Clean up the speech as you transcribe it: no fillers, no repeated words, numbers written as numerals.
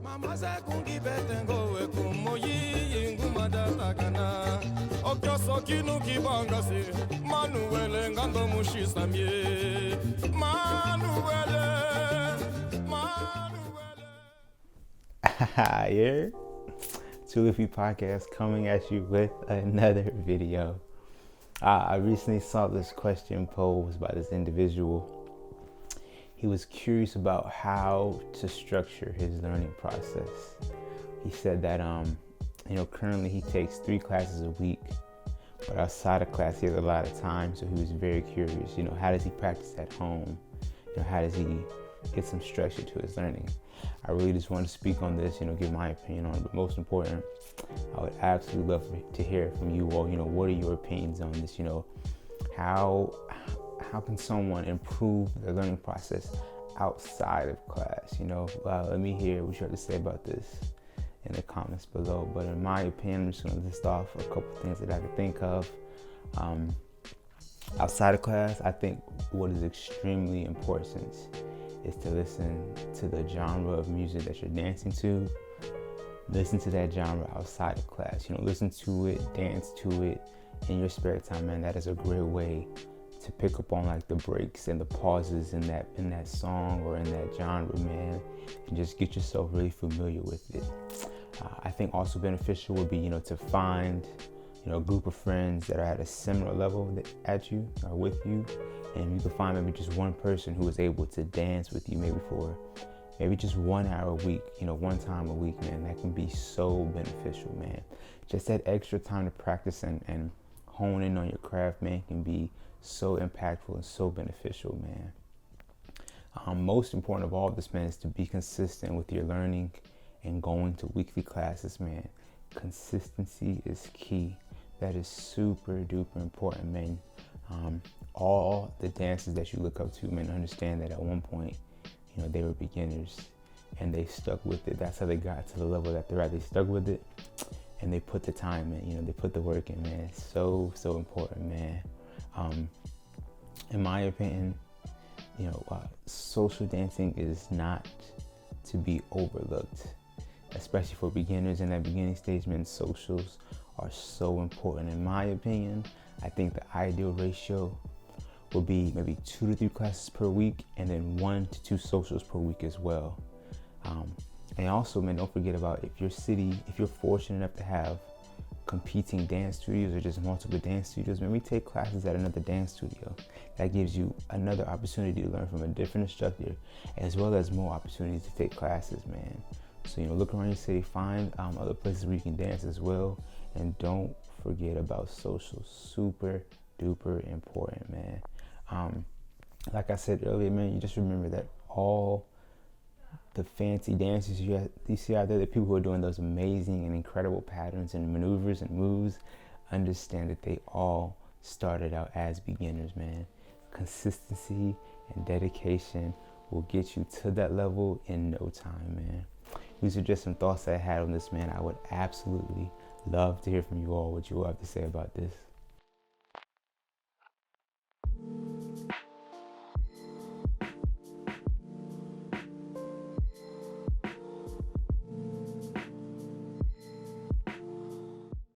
Mama se kungi betengo we kumoyi ingumada takana. Okyo sokinu kibangase. Manuele ngando mushisamye. Manuele. Yeah. Two Leafy Podcast coming at you with another video. I recently saw this question posed by this individual. He was curious about how to structure his learning process. He said that currently he takes 3 classes a week, but outside of class he has a lot of time, so he was very curious, how does he practice at home? How does he get some structure to his learning? I really just want to speak on this, give my opinion on it, but most important, I would absolutely love to hear from you all, what are your opinions on this, how can someone improve their learning process outside of class, let me hear what you have to say about this in the comments below. But in my opinion, I'm just going to list off a couple things that I can think of. Outside of class, I think what is extremely important is to listen to the genre of music that you're dancing to. Listen to that genre outside of class. Listen to it, dance to it in your spare time, man. That is a great way to pick up on like the breaks and the pauses in that song or in that genre, man, and just get yourself really familiar with it. I think also beneficial would be, to find, a group of friends that are at a similar level at you or with you, and you can find maybe just one person who is able to dance with you maybe for just 1 hour a week, one time a week, man. That can be so beneficial, man. Just that extra time to practice and hone in on your craft, man, can be so impactful and so beneficial, man. Most important of all this, man, is to be consistent with your learning and going to weekly classes, man. Consistency is key. That is super duper important, man. All the dancers that you look up to, man, understand that at one point, they were beginners and they stuck with it. That's how they got to the level that they're at. They stuck with it and they put the time in, they put the work in, man. It's so important, man. In my opinion, social dancing is not to be overlooked, especially for beginners in that beginning stage, man. Socials are so important. In my opinion, I think the ideal ratio would be maybe 2 to 3 classes per week and then 1 to 2 socials per week as well. And also, man, don't forget about if you're fortunate enough to have competing dance studios or just multiple dance studios, maybe take classes at another dance studio. That gives you another opportunity to learn from a different instructor, as well as more opportunities to take classes, man. So, look around your city, find other places where you can dance as well, and don't forget about socials. Super duper important, man. Like I said earlier, man, you just remember that all the fancy dances you see out there, the people who are doing those amazing and incredible patterns and maneuvers and moves, understand that they all started out as beginners, man. Consistency and dedication will get you to that level in no time, man. These are just some thoughts that I had on this, man. I would absolutely love to hear from you all what you all have to say about this.